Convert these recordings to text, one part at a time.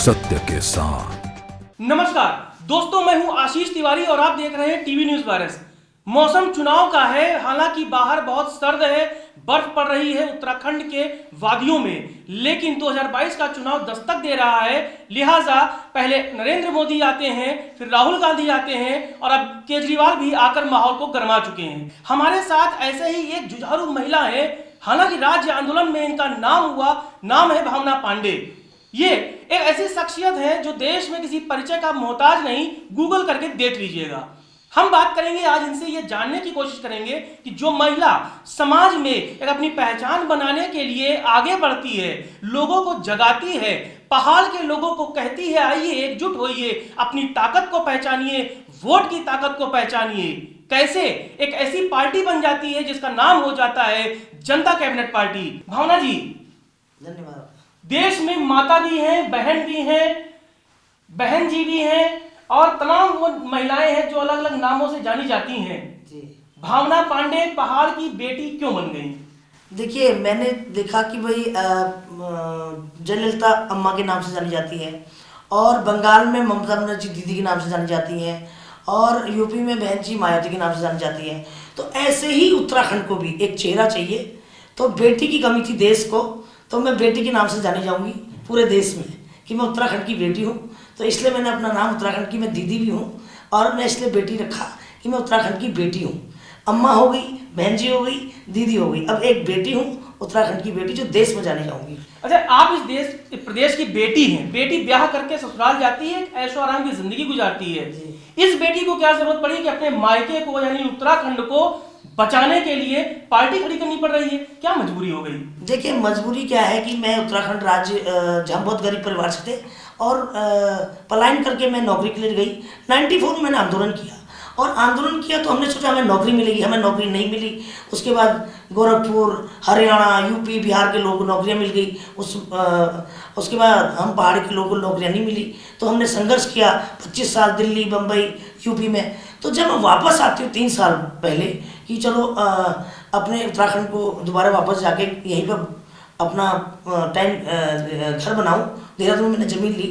सत्य के साथ। नमस्कार दोस्तों, मैं हूं आशीष तिवारी और आप देख रहे हैं टीवी न्यूज वायरस। मौसम चुनाव का है, हालांकि बाहर बहुत सर्द है, बर्फ पड़ रही है उत्तराखंड के वादियों में, लेकिन 2022 का चुनाव दस्तक दे रहा है। लिहाजा पहले नरेंद्र मोदी आते हैं, फिर राहुल गांधी आते हैं और अब केजरीवाल भी आकर माहौल को गरमा चुके हैं। हमारे साथ ऐसे ही एक जुझारू महिला है, हालांकि राज्य आंदोलन में इनका नाम हुआ, नाम है भावना पांडे। ये एक ऐसी शख्सियत है जो देश में किसी परिचय का मोहताज नहीं, गूगल करके देख लीजिएगा। हम बात करेंगे आज इनसे, ये जानने की कोशिश करेंगे कि जो महिला समाज में एक अपनी पहचान बनाने के लिए आगे बढ़ती है, लोगों को जगाती है, पहाड़ के लोगों को कहती है आइए एकजुट होइए, अपनी ताकत को पहचानिए, वोट की ताकत को पहचानिए, कैसे एक ऐसी पार्टी बन जाती है जिसका नाम हो जाता है जनता कैबिनेट पार्टी। भावना जी, धन्यवाद। देश में माता भी हैं, बहन भी हैं, बहन जी भी हैं और तमाम वो महिलाएं हैं जो अलग अलग नामों से जानी जाती हैं जी। भावना पांडे पहाड़ की बेटी क्यों बन गई? देखिए, मैंने देखा कि भाई जयललिता अम्मा के नाम से जानी जाती है और बंगाल में ममता बनर्जी दीदी के नाम से जानी जाती हैं और यूपी में बहन जी मायावती के नाम से जानी जाती है। तो ऐसे ही उत्तराखंड को भी एक चेहरा चाहिए। तो बेटी की कमी थी देश को, तो मैं बेटी के नाम से जानी जाऊंगी पूरे देश में कि मैं उत्तराखंड की बेटी हूँ। तो इसलिए मैंने अपना नाम उत्तराखंड की मैं दीदी भी हूँ और मैं इसलिए बेटी रखा कि मैं उत्तराखंड की बेटी हूँ। अम्मा हो गई, बहन जी हो गई, दीदी हो गई, अब एक बेटी हूँ, उत्तराखंड की बेटी जो देश में जानी जाऊंगी। अच्छा, आप इस प्रदेश की बेटी हैं, बेटी ब्याह करके ससुराल जाती है, ऐशो आराम की जिंदगी गुजारती है। इस बेटी को क्या जरूरत पड़ी कि अपने मायके को यानी उत्तराखंड को बचाने के लिए पार्टी खड़ी करनी पड़ रही है? क्या मजबूरी हो गई? देखिए, मजबूरी क्या है कि मैं उत्तराखंड राज्य जहाँ बहुत गरीब परिवार से थे और पलायन करके मैं नौकरी के लिए गई। 94 में मैंने आंदोलन किया और आंदोलन किया तो हमने सोचा हमें नौकरी मिलेगी, हमें नौकरी नहीं मिली। उसके बाद गोरखपुर, हरियाणा, यूपी, बिहार के लोगों को नौकरियां मिल गई। उसके बाद हम पहाड़ के लोगों को नौकरियां नहीं मिली, तो हमने संघर्ष किया 25 साल दिल्ली, बम्बई, यूपी में। तो जब मैं वापस आती हूँ 3 साल पहले कि चलो अपने उत्तराखंड को दोबारा वापस जाके यहीं पर अपना घर बनाऊँ, देहरादून में मैंने ज़मीन ली,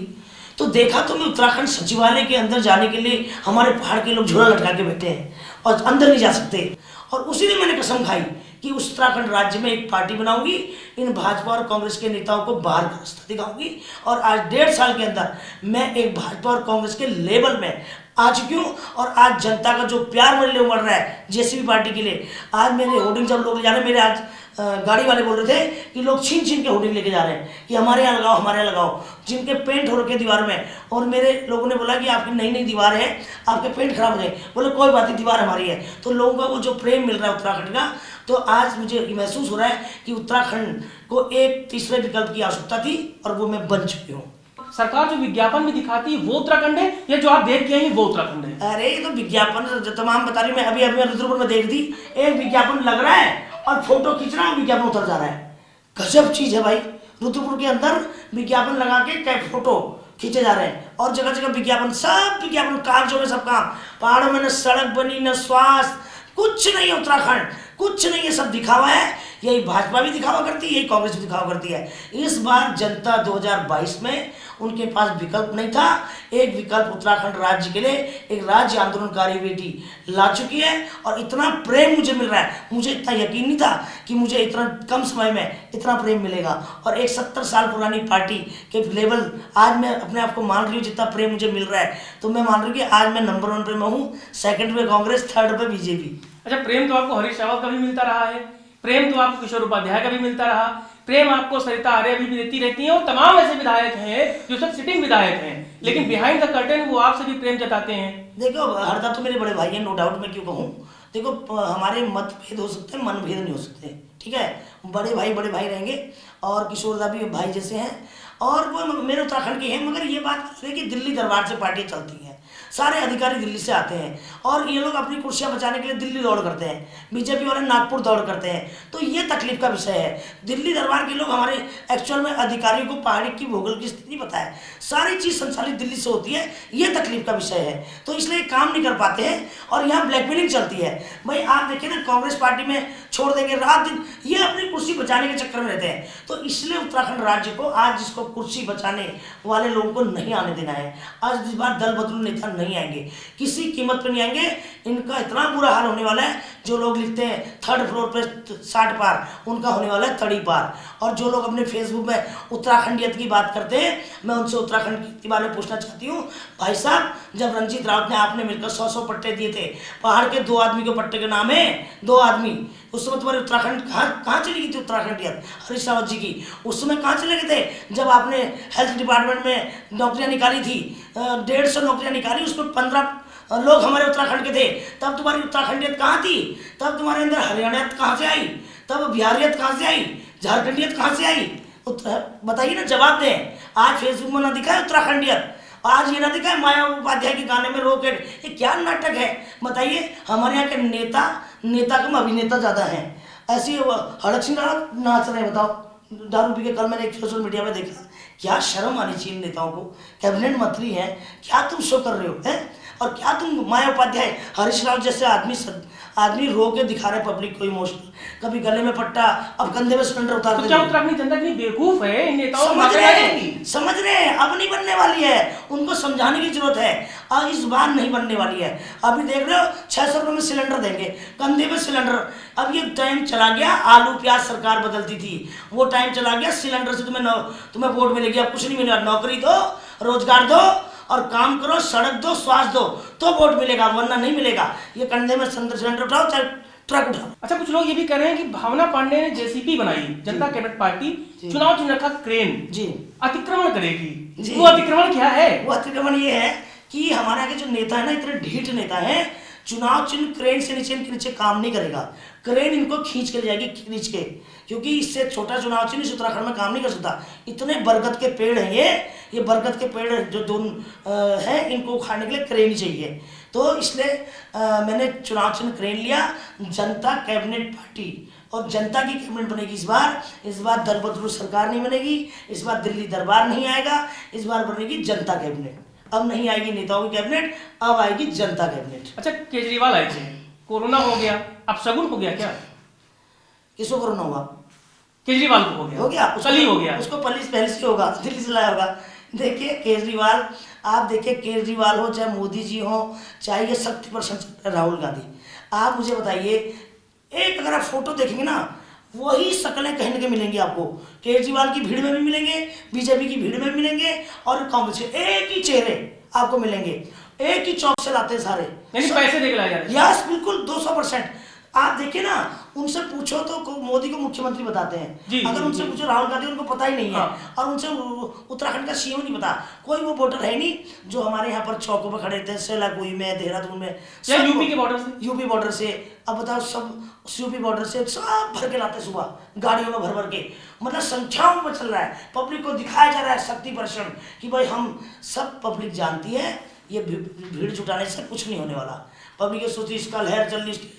तो देखा तो मैं उत्तराखंड सचिवालय के अंदर जाने के लिए हमारे पहाड़ के लोग झोला लटका के बैठे हैं और अंदर नहीं जा सकते। और उसी दिन मैंने कसम खाई कि उत्तराखंड राज्य में एक पार्टी बनाऊंगी, इन भाजपा और कांग्रेस के नेताओं को बाहर का रास्ता दिखाऊंगी। और आज 1.5 साल के अंदर मैं एक भाजपा और कांग्रेस के लेवल में आ चुकी हूँ और आज जनता का जो प्यार मेरे लिए उमड़ रहा है जेसीबी पार्टी के लिए। आज मेरे होर्डिंग जब लोग ले जा रहे हैं, मेरे आज गाड़ी वाले बोल रहे थे कि लोग छीन छीन के होर्डिंग लेके जा रहे हैं कि हमारे यहाँ लगाओ, हमारे यहाँ लगाओ, जिनके पेंट हो रखे दीवार में। और मेरे लोगों ने बोला कि आपकी नई नई दीवार है, आपके पेंट खराब हो गए। बोले कोई बात नहीं, दीवार हमारी है। तो लोगों का वो जो प्रेम मिल रहा है उत्तराखंड का, तो आज मुझे महसूस हो रहा है कि उत्तराखंड को एक तीसरे विकल्प की आवश्यकता थी और वो मैं बन चुकी हूँ। सरकार जो विज्ञापन में दिखाती है वो उत्तराखंड है या जो आप देख के आई वो उत्तराखंड है? अरे ये तो विज्ञापन जो तमाम बता रही हूँ। मैं अभी रुद्रपुर में देख दी, एक विज्ञापन लग रहा है और फोटो खींच रहा है, विज्ञापन उतर जा रहा है। गजब चीज है भाई। रुद्रपुर के अंदर विज्ञापन लगा के फोटो खींचे जा रहे हैं और जगह जगह विज्ञापन, सब विज्ञापन, कागजों में सब काम। पहाड़ों में न सड़क बनी, न स्वास्थ्य, कुछ नहीं है उत्तराखंड, कुछ नहीं है, सब दिखावा है। यही भाजपा भी दिखावा करती है, यही कांग्रेस भी दिखावा करती है। इस बार जनता 2022 में उनके पास विकल्प नहीं था, एक विकल्प उत्तराखंड राज्य के लिए एक राज्य आंदोलनकारी बेटी ला चुकी है और इतना प्रेम मुझे मिल रहा है। मुझे इतना यकीन नहीं था कि मुझे इतना कम समय में इतना प्रेम मिलेगा और एक 70 साल पुरानी पार्टी के लेवल आज मैं अपने आप को मान रही हूँ। जितना प्रेम मुझे मिल रहा है तो मैं मान रही हूँ कि आज मैं नंबर 1 पे मैं हूँ, 2nd पे कांग्रेस, 3rd पे बीजेपी। अच्छा, प्रेम तो आपको हरीश रावत का भी मिलता रहा है, प्रेम तो आपको किशोर उपाध्याय का भी मिलता रहा, प्रेम आपको सरिता आर्य भी देती रहती हैं और तमाम ऐसे विधायक हैं जो सब सिटिंग विधायक हैं, लेकिन बिहाइंड द कर्टेन वो आपसे भी प्रेम जताते हैं। देखो, हरदा तो मेरे बड़े भाई हैं, नो डाउट। मैं क्यों कहूँ, देखो हमारे मतभेद हो सकते हैं, मनभेद नहीं हो सकते, ठीक है। बड़े भाई रहेंगे और किशोरदा भी भाई जैसे हैं और वो मेरे उत्तराखंड के हैं। मगर ये बात है कि दिल्ली दरबार से पार्टियाँ चलती हैं, सारे अधिकारी दिल्ली से आते हैं और ये लोग अपनी कुर्सियां बचाने के लिए दिल्ली दौड़ करते हैं, बीजेपी वाले नागपुर दौड़ करते हैं। तो ये तकलीफ का विषय है। दिल्ली दरबार के लोग हमारे एक्चुअल में अधिकारियों को पहाड़ी की भूगोल की स्थिति पता है, सारी चीज़ संचालित दिल्ली से होती है, ये तकलीफ का विषय है। तो इसलिए काम नहीं कर पाते हैं और यहाँ ब्लैकमेलिंग चलती है। भाई आप देखिए ना, कांग्रेस पार्टी में छोड़ देंगे, रात दिन ये अपनी कुर्सी बचाने के चक्कर में रहते हैं। तो इसलिए उत्तराखंड राज्य को आज जिसको कुर्सी बचाने वाले लोगों को नहीं आने देना है। आज इस बार दल बदलू नेता नहीं आएंगे, किसी कीमत पर नहीं आएंगे। इनका इतना बुरा हाल होने वाला है, जो लोग लिखते हैं 3rd फ्लोर पे 60 पार, उनका होने वाला है 30 पार। और जो लोग अपने फेसबुक में उत्तराखंडियत की बात करते हैं, मैं उनसे उत्तराखंड के बारे में पूछना चाहती हूँ, भाई साहब जब रंजीत रावत ने आपने मिलकर 100 पट्टे दिए थे, पहाड़ के 2 आदमी के पट्टे के नाम है 2 आदमी, उस समय तुम्हारे उत्तराखंड कहाँ चली गई थी उत्तराखंडियत हरीश रावत जी की? उस समय कहाँ चले गए थे जब आपने हेल्थ डिपार्टमेंट में नौकरियाँ निकाली थी, 150 नौकरियाँ निकाली, उसमें 15 लोग हमारे उत्तराखंड के थे। तब तुम्हारी उत्तराखंडियत कहाँ थी? तब तुम्हारे अंदर हरियाणियत कहाँ से आई? तब बिहारियत कहाँ से आई? झारखंडियत कहाँ से आई? बताइए ना, जवाब दें। आज फेसबुक में ना दिखा है उत्तराखंडियत, आज ये ना दिखा है माया उपाध्याय के गाने में रॉकेट, ये क्या नाटक है? बताइए। हमारे यहाँ के नेता कम अभिनेता ज़्यादा हैं। ऐसी हड़क सिंह रावत नाच रहे हैं, बताओ दारू पी के। कल मैंने एक सोशल मीडिया में देखा, क्या शर्म आनी चाहिए नेताओं को, कैबिनेट मंत्री हैं, क्या तुम शो कर रहे हो हैं? और क्या तुम माया उपाध्याय हरीश रावत जैसे आदमी रो के दिखा रहे पब्लिक को इमोशनल, कभी गले में पट्टा, अब कंधे में सिलेंडर उतार तो क्या उत्तराखंड जनता इतनी बेवकूफ है? इन नेताओं समझ रहे हैं, अब नहीं बनने वाली है, उनको समझाने की जरूरत है। अब इस बार नहीं बनने वाली है। अभी देख रहे हो 600 रुपये में सिलेंडर देंगे, कंधे में सिलेंडर। अब ये टाइम चला गया, आलू प्याज सरकार बदलती थी, वो टाइम चला गया। सिलेंडर से तुम्हें वोट मिलेगी, अब कुछ नहीं मिलेगा। नौकरी दो, रोजगार दो और काम करो, सड़क दो, स्वास्थ्य दो, तो वोट मिलेगा, वरना नहीं मिलेगा। ये कंधे में सिलेंडर उठाओ चाहे ट्रक उठाओ। अच्छा, कुछ लोग ये भी कह रहे हैं कि भावना पांडे ने जेसीपी बनाई, जनता कैबिनेट पार्टी, चुनाव चिन्ह रखा क्रेन, जी अतिक्रमण करेगी। वो अतिक्रमण क्या है? वो अतिक्रमण ये है कि हमारे यहाँ के जो नेता है ना, इतने ढीठ नेता है, चुनाव चिन्ह क्रेन से नीचे इनके नीचे काम नहीं करेगा। क्रेन इनको खींच के ले जाएगी, खींच के, क्योंकि इससे छोटा चुनाव चिन्ह इस उत्तराखंड में काम नहीं कर सकता। इतने बरगद के पेड़ हैं ये बरगद के पेड़ जो दोनों हैं, इनको उखाड़ने के लिए क्रेन ही चाहिए। तो इसलिए मैंने चुनाव चिन्ह क्रेन लिया, जनता कैबिनेट पार्टी, और जनता की कैबिनेट बनेगी इस बार दल बदलू सरकार नहीं बनेगी, इस बार दिल्ली दरबार नहीं आएगा, इस बार बनेगी जनता कैबिनेट। अब नहीं आएगी नेताओं की कैबिनेट, अब आएगी जनता कैबिनेट। अच्छा, केजरीवाल आए थे, कोरोना हो गया, अब शगुन हो गया क्या? किसको कोरोना हुआ? केजरीवाल को हो गया, कल ही हो गया। उसको पहले से होगा, दिल्ली से लाया होगा। देखिए केजरीवाल, आप देखिए केजरीवाल हो चाहे मोदी जी हो, चाहे ये 70% राहुल गांधी, आप मुझे बताइए, एक अगर आप फोटो देखेंगे ना, वही शक्लें कहीं ना कहीं मिलेंगी आपको। केजरीवाल की भीड़ में भी मिलेंगे, बीजेपी की भीड़ में भी मिलेंगे, और कांग्रेस के एक ही चेहरे आपको मिलेंगे, एक ही चौक से लाते हैं सारे, यानी पैसे देके लाए जा रहे हैं। यस, बिल्कुल 200%। आप देखिए ना, उनसे पूछो तो मोदी को मुख्यमंत्री बताते हैं, अगर उनसे पूछो राहुल गांधी, उनको पता ही नहीं है। और उनसे उत्तराखंड का सीएम नहीं पता, कोई वो वोटर है नहीं जो हमारे यहाँ पर चौकों पर खड़े थे, सेलाकुई में, देहरादून में, यूपी के बॉर्डर से। अब बताओ, सब यूपी बॉर्डर से सब भर के लाते सुबह, गाड़ियों में भर के, मतलब संख्याओं में चल रहा है। पब्लिक को दिखाया जा रहा है शक्ति प्रदर्शन कि भाई हम सब, पब्लिक जानती है ये भीड़ जुटाने से कुछ नहीं होने वाला। पब्लिक ये सोचती इसका लहर चल रही,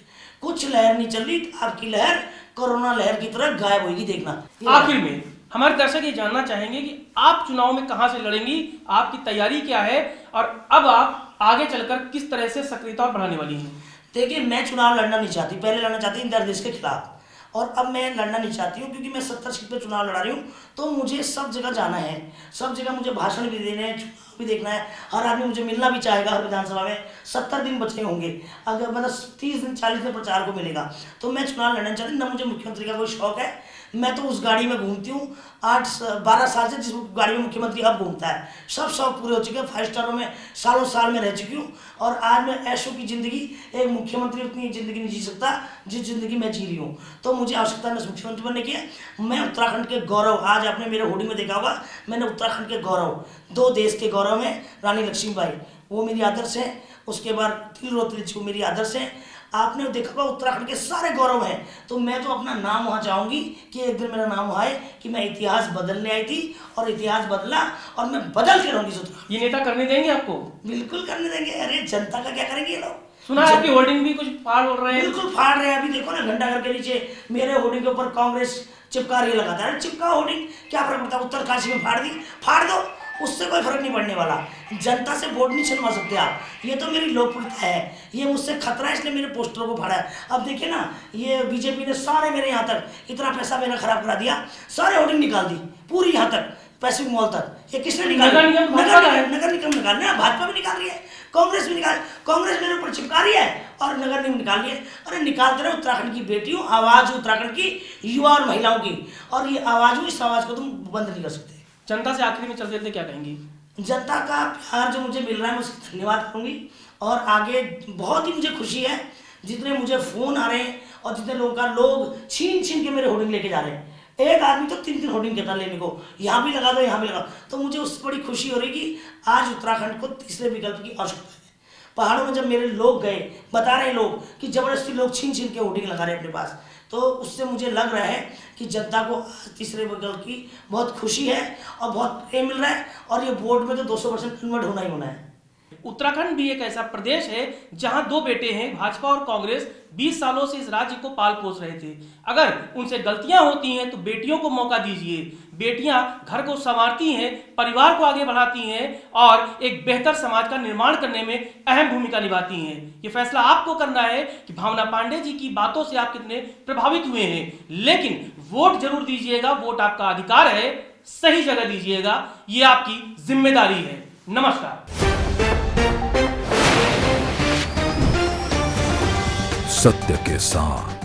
कुछ लहर नहीं चल रही, आपकी लहर कोरोना लहर की तरह गायब होगी, देखना। आखिर में हमारे दर्शक ये जानना चाहेंगे कि आप चुनाव में कहां से लड़ेंगी, आपकी तैयारी क्या है, और अब आप आगे चलकर किस तरह से सक्रियता बढ़ाने वाली हैं? देखिए, मैं चुनाव लड़ना नहीं चाहती, पहले लड़ना चाहती इंदिरा देश के खिलाफ, और अब मैं लड़ना नहीं चाहती हूँ, क्योंकि मैं 70 सीट पे चुनाव लड़ा रही हूँ। तो मुझे सब जगह जाना है, सब जगह मुझे भाषण भी देने हैं, चुनाव भी देखना है, हर आदमी मुझे मिलना भी चाहेगा। हर विधानसभा में 70 दिन बचे होंगे, अगर मतलब 30 दिन 40 दिन प्रचार को मिलेगा, तो मैं चुनाव लड़ना चाहती। ना मुझे मुख्यमंत्री का कोई शौक है, मैं तो उस गाड़ी में घूमती हूँ 8-12 साल से, जिस गाड़ी में मुख्यमंत्री अब घूमता है। सब शौक पूरे हो चुके हैं, 5 स्टारों में सालों साल में रह चुकी हूँ, और आज मैं ऐशों की ज़िंदगी, एक मुख्यमंत्री उतनी ज़िंदगी नहीं जी सकता जिस ज़िंदगी मैं जी रही हूँ। तो मुझे आवश्यकता नहीं मुख्यमंत्री बनने की है। मैं उत्तराखंड के गौरव, आज आपने मेरे होर्डिंग में देखा होगा, मैंने उत्तराखंड के गौरव, 2 देश के गौरव में रानी लक्ष्मीबाई, वो मेरी आदर्श है, उसके बाद तिलरोत्री जी मेरी आदर्श है। आपने देखा होगा उत्तराखंड के सारे गौरव हैं, तो मैं तो अपना नाम वहाँ चाहूँगी कि एक दिन मेरा नाम आए कि मैं इतिहास बदलने आई थी, और इतिहास बदला, और मैं बदल के रहूँगी। ये नेता करने देंगे आपको? बिल्कुल करने देंगे। अरे जनता का क्या करेंगे ये लोग? सुना है आपकी होर्डिंग भी कुछ फाड़ रहे हैं? बिल्कुल फाड़ रहे हैं। अभी देखो ना, घंटाघर के नीचे मेरे होर्डिंग के ऊपर कांग्रेस चिपका रही लगाता है। चिपका होर्डिंग, क्या फर्क पड़ता है? उत्तरकाशी में फाड़ दी, फाड़ दो, उससे कोई फर्क नहीं पड़ने वाला। जनता से वोट नहीं छिनवा सकते आप, ये तो मेरी लोकप्रियता है, ये मुझसे खतरा है, इसलिए मेरे पोस्टरों को फाड़ा है। अब देखिए ना, ये बीजेपी ने सारे मेरे यहाँ तक इतना पैसा मेरा खराब करा दिया, सारे होर्डिंग निकाल दी पूरी यहाँ तक पैसिफिक मॉल तक। ये किसने निकाला? नगर निगम निकाल रहे हैं, भाजपा भी निकाल रही है, कांग्रेस भी निकाल, कांग्रेस मेरे ऊपर चिपका रही है और नगर निगम निकाल रही है। अरे निकालते रहे, उत्तराखंड की बेटियों, आवाज उत्तराखंड की युवा और महिलाओं की, और ये आवाज, इस आवाज को तुम बंद नहीं कर सकते। जनता से आखिरी में चलते चलते क्या कहेंगी? जनता का प्यार जो मुझे मिल रहा है, मैं उसका धन्यवाद करूंगी, और आगे बहुत ही मुझे खुशी है जितने मुझे फोन आ रहे हैं और जितने लोग छीन छीन के मेरे होर्डिंग लेके जा रहे हैं। एक आदमी तो 3 होर्डिंग कहता लेने को, यहाँ भी लगा दो, यहाँ भी लगा दो। तो मुझे उससे बड़ी खुशी हो रही कि आज उत्तराखंड को तीसरे विकल्प की आवश्यकता है। पहाड़ों में जब मेरे लोग गए, बता रहे लोग कि जबरदस्ती लोग छीन छीन के होर्डिंग लगा रहे हैं अपने पास, तो उससे मुझे लग रहा है कि जनता को तीसरे विकल्प की बहुत खुशी है और बहुत प्रेम मिल रहा है, और ये वोट में तो 200% कन्वर्ट होना ही होना है। उत्तराखंड भी एक ऐसा प्रदेश है जहां 2 बेटे हैं, भाजपा और कांग्रेस 20 सालों से इस राज्य को पाल पोस रहे थे। अगर उनसे गलतियां होती हैं तो बेटियों को मौका दीजिए। बेटियां घर को संवारती हैं, परिवार को आगे बढ़ाती हैं और एक बेहतर समाज का निर्माण करने में अहम भूमिका निभाती हैं। ये फैसला आपको करना है कि भावना पांडे जी की बातों से आप कितने प्रभावित हुए हैं, लेकिन वोट जरूर दीजिएगा। वोट आपका अधिकार है, सही जगह दीजिएगा, ये आपकी जिम्मेदारी है। नमस्कार। सत्य के साथ